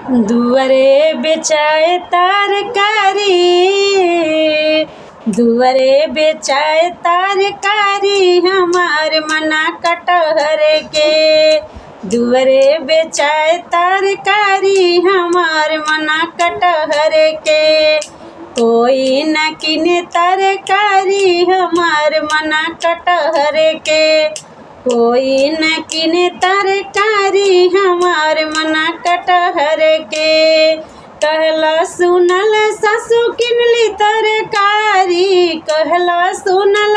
दुअरे बेचाए तरकारी, दुअरे बेचाए तरकारी हमार मना कटहर के। दुअरे बेचाए तरकारी हमार मना कटहर के। कोई न किने तरकारी हमार मना कटहर के। कोई न किने तरकारी हमार मना कटहर के। कहला सुनल ससु किनली तरकारी, कहला सुनल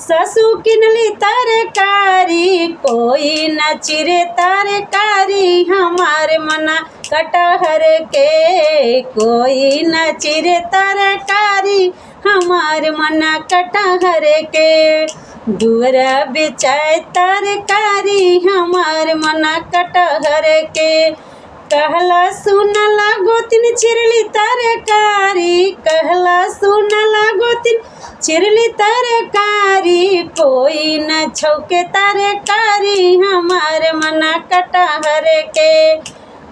ससु किनली तरकारी। कोई न चिरे तरकारी हमार मना कटहर के। कोई न चिरे तरकारी हमार मना कटहर के। दुअरा बेचाए तरकारी हमार मना कटहर के। कहला सुनला गोतिन चिरली तरकारी, कहला सुनला गोतिन चिरली तरकारी। कोई न छौके तरकारी हमार मना कटहर के।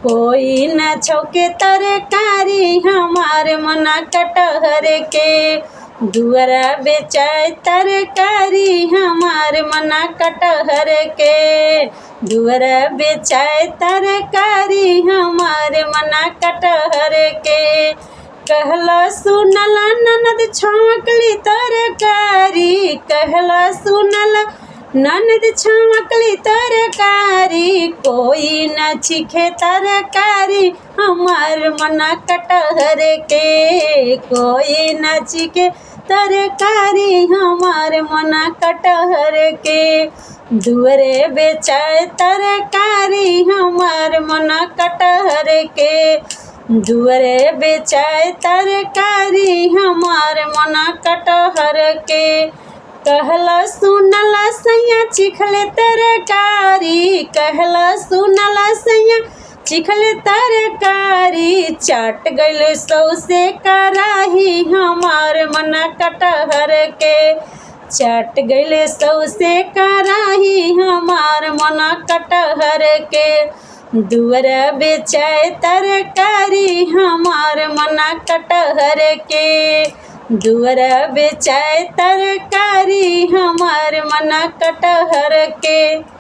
कोई न छौके तरकारी हमार मना कटहर के। दुअरा बेचाए तरकारी हमार मना कटहर के। दुअरा बेचाए तरकारी हमार मना कटहर के। कहला सुनला ननद छौंकली तरकारी, कहला सुनला ननद छौंकली तरकारी। कोई न छिखे तरकारी हमार मना कटहर के। कोई न छिखे तरकारी हमार मना कटहर के। दुअरे बेचाए तरकारी हमार मना कटहर के। दुअरे बेचाए तरकारी हमार मना कटहर के। कहला सुनला सैया चिखले तरकारी, कहला सुनला सैया चिखले तरकारी। चाट गइल सौसे कराही हमार मना कटहर के। चाट गइल सौसे कराही हमार मना कटहर के। दुअरा बेचाए तरकारी हमार मना कटहर के। दुअरा बेचाए तरकारी हमार मना कटहर के।